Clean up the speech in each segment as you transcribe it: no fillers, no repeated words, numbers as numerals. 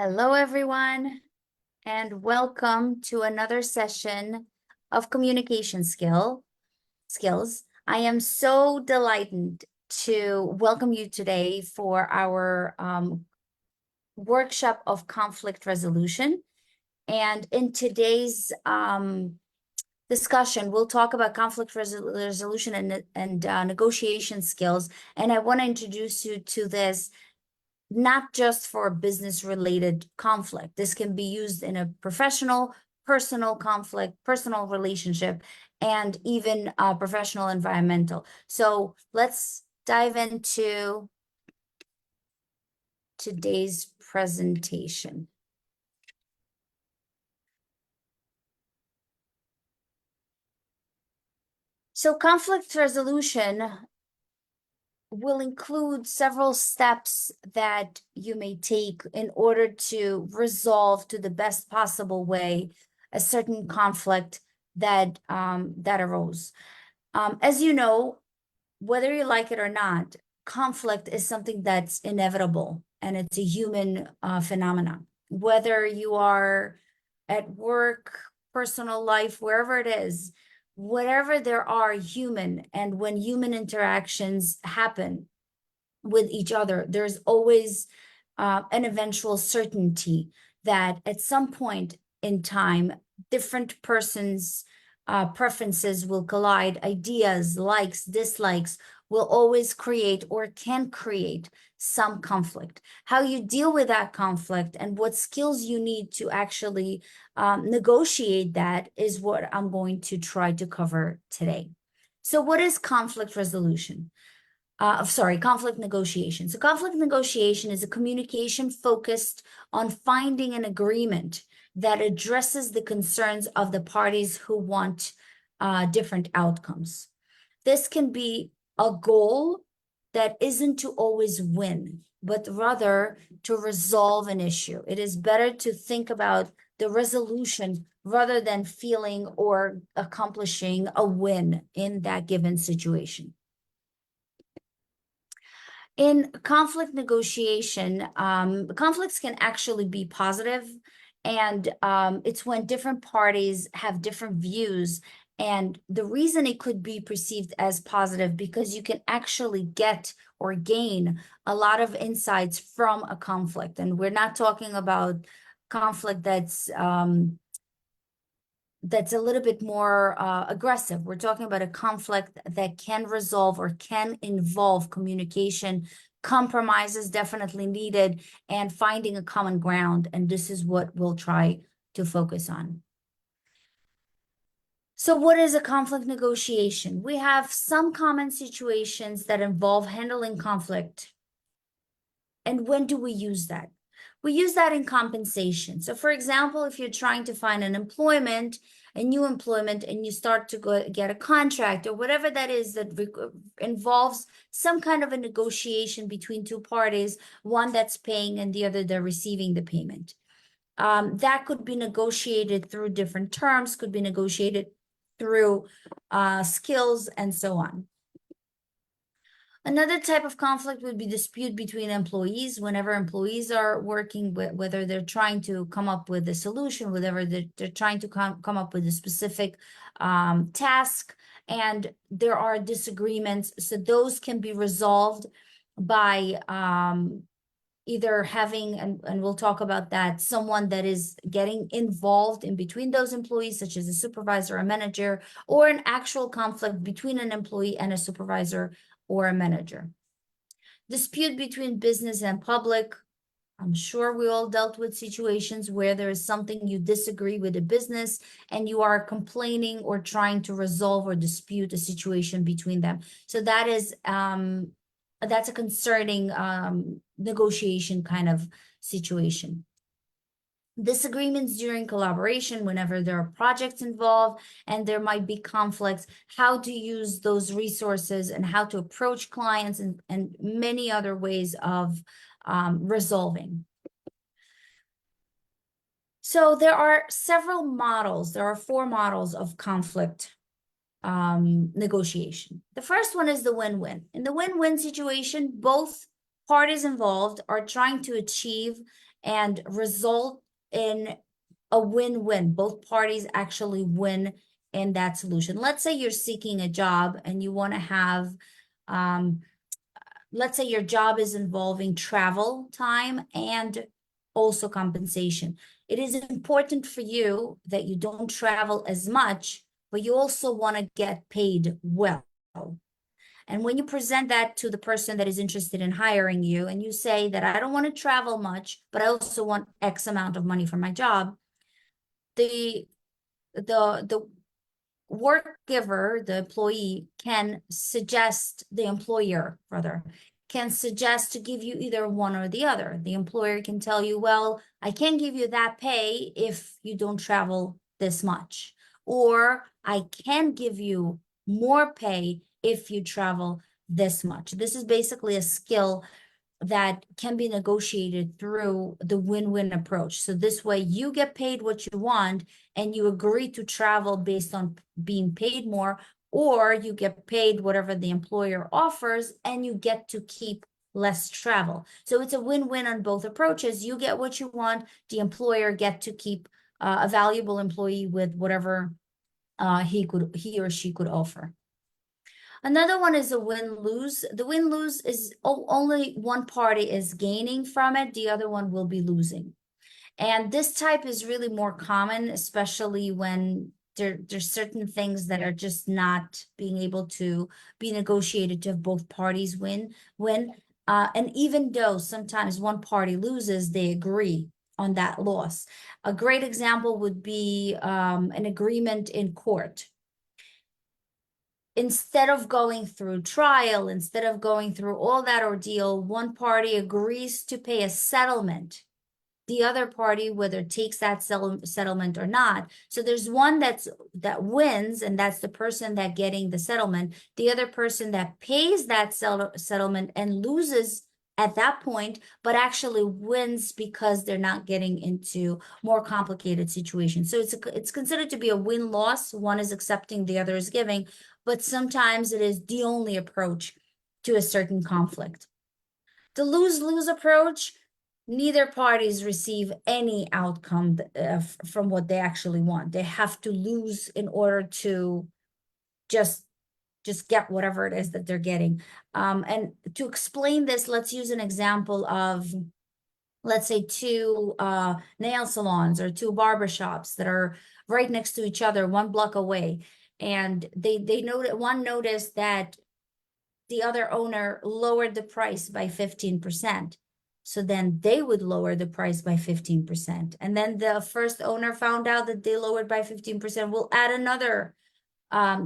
Hello, everyone, and welcome to another session of communication skills. I am so delighted to welcome you today for our workshop of conflict resolution. And in today's discussion, we'll talk about conflict resolution and negotiation skills. And I want to introduce you to this not just for business related conflict. This can be used in a professional, personal conflict, personal relationship, and even professional environmental. So let's dive into today's presentation. So conflict resolution will include several steps that you may take in order to resolve to the best possible way a certain conflict that arose. As you know, whether you like it or not, conflict is something that's inevitable and it's a human phenomenon. Whether you are at work, personal life, wherever it is, whatever there are human, and when human interactions happen with each other, there's always an eventual certainty that at some point in time, different persons' preferences will collide, ideas, likes, dislikes will always create or can create some conflict. How you deal with that conflict and what skills you need to actually negotiate that is what I'm going to try to cover today. So what is conflict resolution? Conflict negotiation. So conflict negotiation is a communication focused on finding an agreement that addresses the concerns of the parties who want different outcomes. This can be a goal that isn't to always win, but rather to resolve an issue. It is better to think about the resolution rather than feeling or accomplishing a win in that given situation. In conflict negotiation, conflicts can actually be positive, and it's when different parties have different views. And the reason it could be perceived as positive because you can actually get or gain a lot of insights from a conflict. And we're not talking about conflict that's a little bit more aggressive. We're talking about a conflict that can resolve or can involve communication. Compromises definitely needed and finding a common ground. And this is what we'll try to focus on. So what is a conflict negotiation? We have some common situations that involve handling conflict. And when do we use that? We use that in compensation. So for example, if you're trying to find an employment, a new employment, and you start to go get a contract or whatever that is that involves some kind of a negotiation between two parties, one that's paying and the other they're receiving the payment. That could be negotiated through different terms, could be negotiated through skills and so on. Another type of conflict would be dispute between employees. Whenever employees are working with, whether they're trying to come up with a solution, whatever they're trying to come up with a specific task, and there are disagreements. So those can be resolved by either having, and we'll talk about that, someone that is getting involved in between those employees, such as a supervisor, a manager, or an actual conflict between an employee and a supervisor or a manager. Dispute between business and public. I'm sure we all dealt with situations where there is something you disagree with a business and you are complaining or trying to resolve or dispute a situation between them. So that is that's a concerning negotiation kind of situation. Disagreements during collaboration, whenever there are projects involved and there might be conflicts, how to use those resources and how to approach clients and many other ways of resolving. So there are several models. There are 4 models of conflict negotiation. The first one is the win-win. In the win-win situation, both parties involved are trying to achieve and result in a win-win. Both parties actually win in that solution. Let's say you're seeking a job and you want to have, let's say your job is involving travel time and also compensation. It is important for you that you don't travel as much, but you also want to get paid well. And when you present that to the person that is interested in hiring you, and you say that I don't want to travel much, but I also want X amount of money for my job, the work giver, the employee, can suggest, the employer rather, can suggest to give you either one or the other. The employer can tell you, well, I can't give you that pay if you don't travel this much. Or I can give you more pay if you travel this much. This is basically a skill that can be negotiated through the win-win approach. So this way you get paid what you want and you agree to travel based on being paid more, or you get paid whatever the employer offers and you get to keep less travel. So it's a win-win on both approaches. You get what you want, the employer get to keep a valuable employee with whatever he or she could offer. Another one is a win-lose. The win-lose is only one party is gaining from it, the other one will be losing. And this type is really more common, especially when there's certain things that are just not being able to be negotiated to have both parties win. And even though sometimes one party loses, they agree on that loss. A great example would be an agreement in court. Instead of going through trial, instead of going through all that ordeal, one party agrees to pay a settlement. The other party, whether takes that settlement or not. So there's one that wins, and that's the person that getting the settlement. The other person that pays that settlement and loses at that point, but actually wins because they're not getting into more complicated situations. So it's considered to be a win-loss. One is accepting, the other is giving, but sometimes it is the only approach to a certain conflict. The lose-lose approach, neither parties receive any outcome from what they actually want. They have to lose in order to just get whatever it is that they're getting. And to explain this, let's use an example of, let's say, two nail salons or two barbershops that are right next to each other, one block away. And one noticed that the other owner lowered the price by 15%. So then they would lower the price by 15%. And then the first owner found out that they lowered by 15%, will add another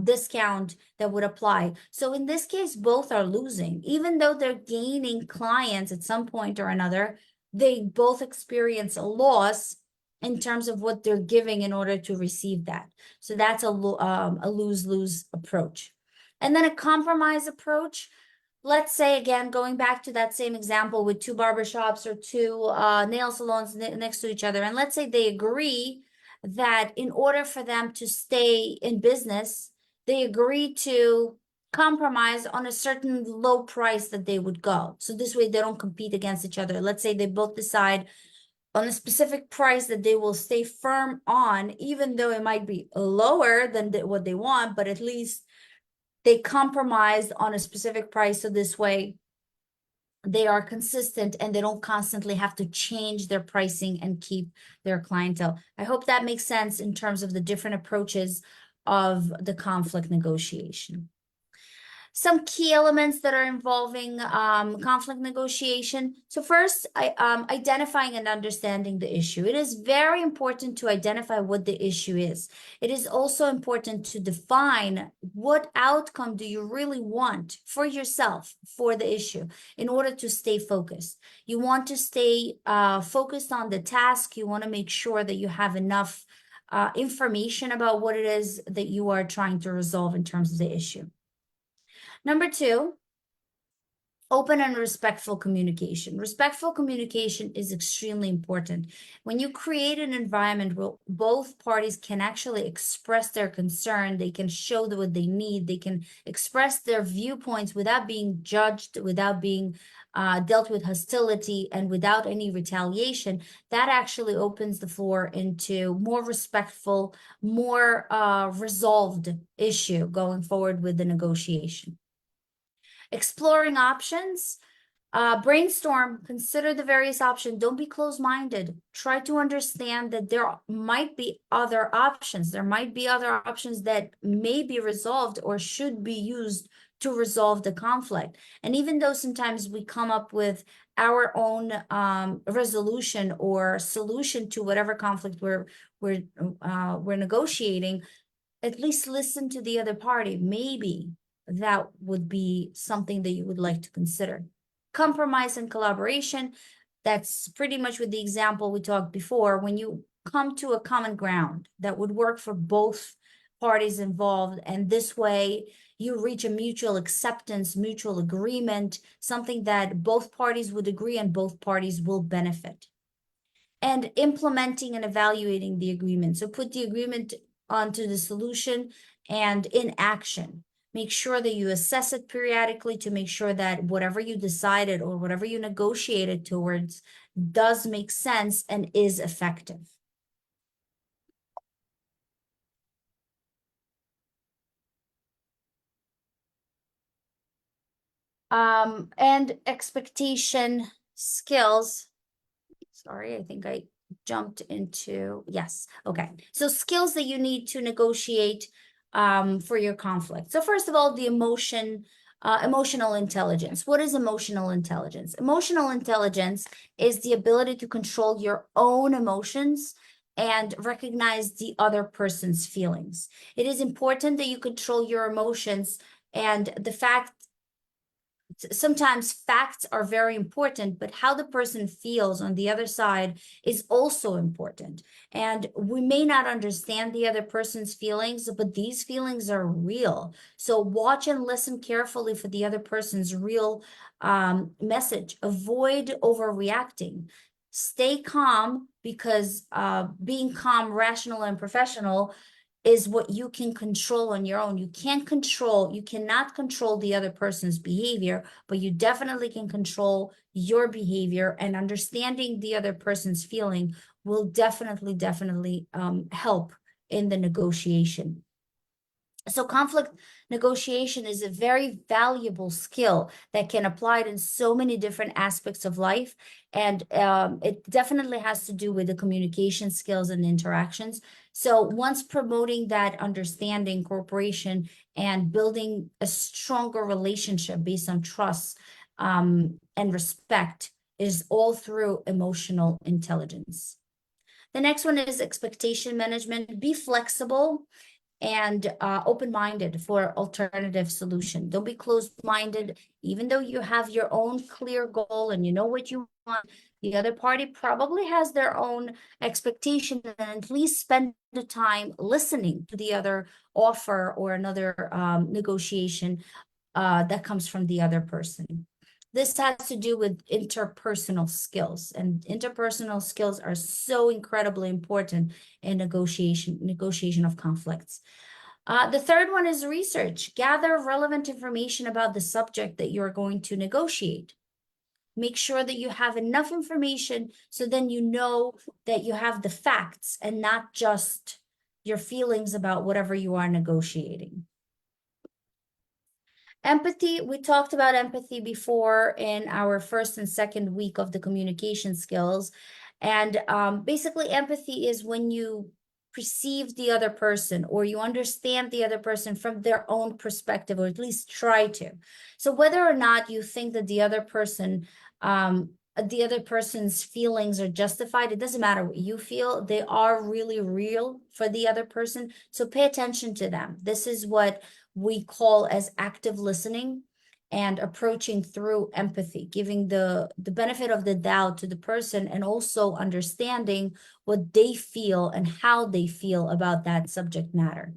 discount that would apply. So in this case, both are losing. Even though they're gaining clients at some point or another, they both experience a loss in terms of what they're giving in order to receive that. So that's a lose-lose approach. And then a compromise approach. Let's say, again, going back to that same example with two barbershops or two nail salons next to each other. And let's say they agree that in order for them to stay in business, they agree to compromise on a certain low price that they would go. So this way they don't compete against each other. Let's say they both decide on a specific price that they will stay firm on, even though it might be lower than what they want, but at least they compromise on a specific price. So this way they are consistent and they don't constantly have to change their pricing and keep their clientele. I hope that makes sense in terms of the different approaches of the conflict negotiation. Some key elements that are involving conflict negotiation. So first, identifying and understanding the issue. It is very important to identify what the issue is. It is also important to define what outcome do you really want for yourself for the issue in order to stay focused. You want to stay focused on the task. You want to make sure that you have enough information about what it is that you are trying to resolve in terms of the issue. Number two, Open and respectful communication. Respectful communication is extremely important. When you create an environment where both parties can actually express their concern, they can show what they need, they can express their viewpoints without being judged, without being dealt with hostility, and without any retaliation, that actually opens the floor into more respectful, more resolved issue going forward with the negotiation. Exploring options, brainstorm, consider the various options. Don't be closed-minded. Try to understand that there might be other options. There might be other options that may be resolved or should be used to resolve the conflict. And even though sometimes we come up with our own resolution or solution to whatever conflict we're negotiating, at least listen to the other party. Maybe that would be something that you would like to consider. Compromise and collaboration, that's pretty much with the example we talked before. When you come to a common ground that would work for both parties involved, and this way you reach a mutual acceptance, mutual agreement, something that both parties would agree and both parties will benefit. And implementing and evaluating the agreement. So put the agreement onto the solution and in action. Make sure that you assess it periodically to make sure that whatever you decided or whatever you negotiated towards does make sense and is effective. And expectation skills. Sorry, I think I jumped into, yes, okay. So skills that you need to negotiate for your conflict. So first of all, the emotional intelligence. What is emotional intelligence? Emotional intelligence is the ability to control your own emotions and recognize the other person's feelings. It is important that you control your emotions, and the fact sometimes facts are very important, but how the person feels on the other side is also important. And we may not understand the other person's feelings, but these feelings are real. So watch and listen carefully for the other person's real message. Avoid overreacting. Stay calm, because being calm, rational, and professional is what you can control on your own. You cannot control the other person's behavior, but you definitely can control your behavior, and understanding the other person's feeling will definitely help in the negotiation. So conflict negotiation is a very valuable skill that can apply in so many different aspects of life. And it definitely has to do with the communication skills and interactions. So once promoting that understanding, cooperation, and building a stronger relationship based on trust and respect is all through emotional intelligence. The next one is expectation management. Be flexible and open-minded for alternative solution. Don't be closed-minded. Even though you have your own clear goal and you know what you want, the other party probably has their own expectation, and at least spend the time listening to the other offer or another negotiation that comes from the other person. This has to do with interpersonal skills, and interpersonal skills are so incredibly important in negotiation of conflicts. The third one is research. Gather relevant information about the subject that you're going to negotiate. Make sure that you have enough information so then you know that you have the facts and not just your feelings about whatever you are negotiating. Empathy, we talked about empathy before in our first and second week of the communication skills. And basically, empathy is when you perceive the other person, or you understand the other person from their own perspective, or at least try to. So whether or not you think that the other person's feelings are justified, it doesn't matter what you feel. They are really real for the other person. So pay attention to them. This is what we call as active listening and approaching through empathy, giving the benefit of the doubt to the person, and also understanding what they feel and how they feel about that subject matter.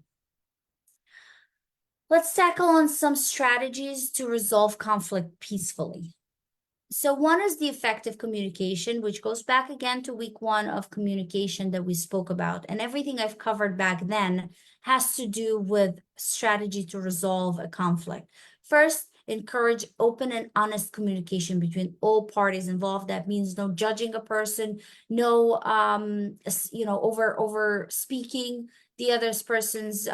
Let's tackle on some strategies to resolve conflict peacefully. So one is the effective communication, which goes back again to week one of communication that we spoke about. And everything I've covered back then has to do with strategy to resolve a conflict. First, encourage open and honest communication between all parties involved. That means no judging a person, no over speaking the other person's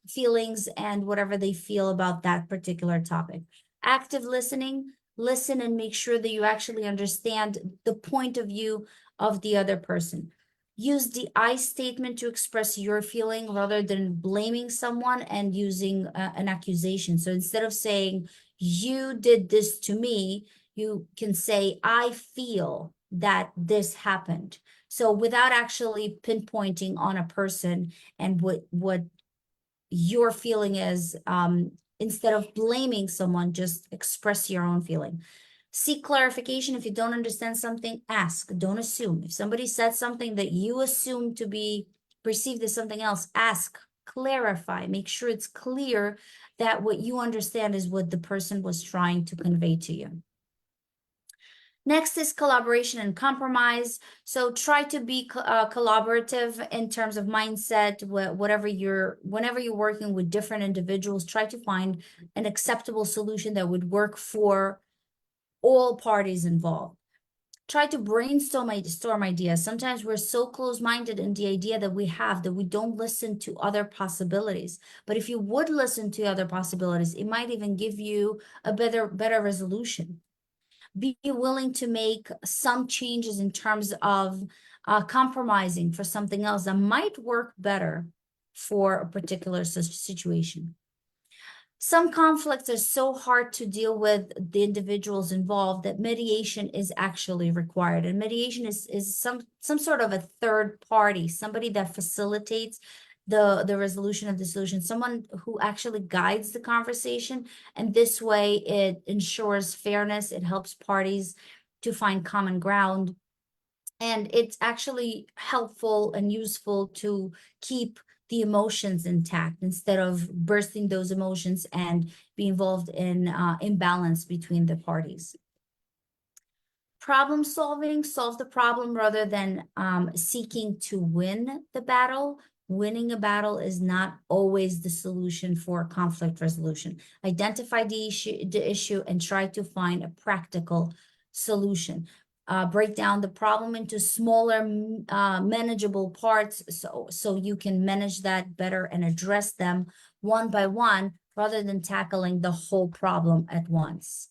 feelings and whatever they feel about that particular topic. Active listening, listen and make sure that you actually understand the point of view of the other person. Use the I statement to express your feeling rather than blaming someone and using an accusation. So instead of saying, you did this to me, you can say, I feel that this happened. So without actually pinpointing on a person and what your feeling is, instead of blaming someone, just express your own feeling. Seek clarification. If you don't understand something, ask. Don't assume. If somebody said something that you assume to be perceived as something else, ask, clarify, make sure it's clear that what you understand is what the person was trying to convey to you. Next is collaboration and compromise. So try to be collaborative in terms of mindset. Whenever you're working with different individuals, try to find an acceptable solution that would work for all parties involved. Try to brainstorm ideas. Sometimes we're so close-minded in the idea that we have that we don't listen to other possibilities. But if you would listen to other possibilities, it might even give you a better resolution. Be willing to make some changes in terms of compromising for something else that might work better for a particular situation. Some conflicts are so hard to deal with the individuals involved that mediation is actually required. And mediation is some sort of a third party, somebody that facilitates the resolution of the solution, someone who actually guides the conversation. And this way it ensures fairness, it helps parties to find common ground. And it's actually helpful and useful to keep the emotions intact instead of bursting those emotions and be involved in imbalance between the parties. Problem solving, solve the problem rather than seeking to win the battle. Winning a battle is not always the solution for conflict resolution. Identify the issue and try to find a practical solution. Break down the problem into smaller, manageable parts so you can manage that better and address them one by one rather than tackling the whole problem at once.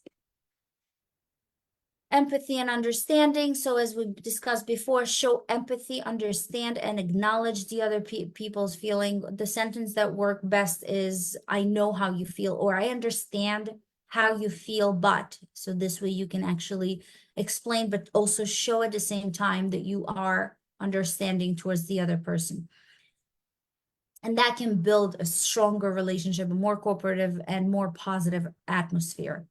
Empathy and understanding. So as we discussed before, show empathy, understand, and acknowledge the other people's feeling. The sentence that work best is, I know how you feel, or I understand how you feel, but. So this way you can actually explain, but also show at the same time that you are understanding towards the other person. And that can build a stronger relationship, a more cooperative and more positive atmosphere.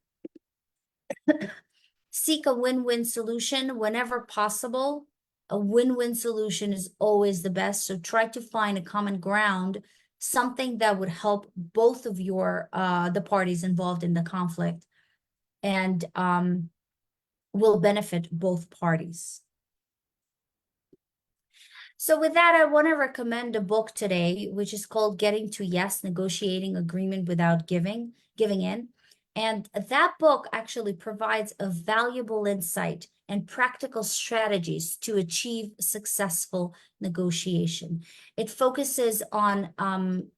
Seek a win-win solution whenever possible. A win-win solution is always the best. So try to find a common ground, something that would help both of the parties involved in the conflict and will benefit both parties. So with that, I want to recommend a book today, which is called Getting to Yes, Negotiating Agreement Without Giving In. And that book actually provides a valuable insight and practical strategies to achieve successful negotiation. It focuses on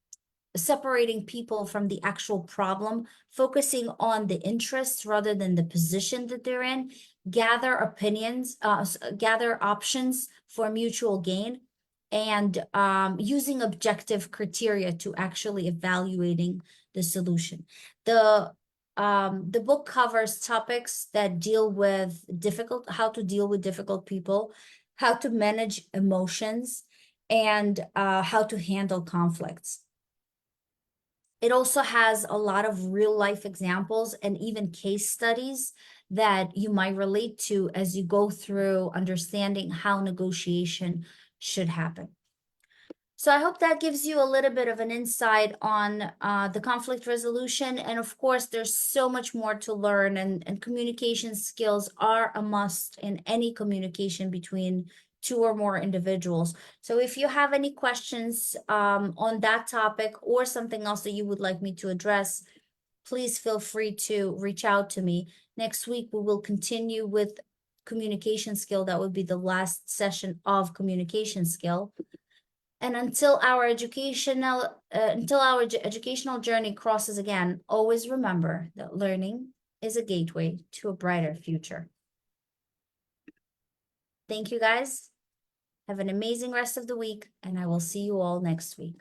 separating people from the actual problem, focusing on the interests rather than the position that they're in, gather options for mutual gain, and using objective criteria to actually evaluating the solution. The book covers topics that deal with how to deal with difficult people, how to manage emotions, and how to handle conflicts. It also has a lot of real life examples and even case studies that you might relate to as you go through understanding how negotiation should happen. So I hope that gives you a little bit of an insight on the conflict resolution. And of course, there's so much more to learn, and communication skills are a must in any communication between two or more individuals. So if you have any questions on that topic or something else that you would like me to address, please feel free to reach out to me. Next week, we will continue with communication skill. That would be the last session of communication skill. And until our educational journey crosses again, always remember that learning is a gateway to a brighter future. Thank you, guys. Have an amazing rest of the week, and I will see you all next week.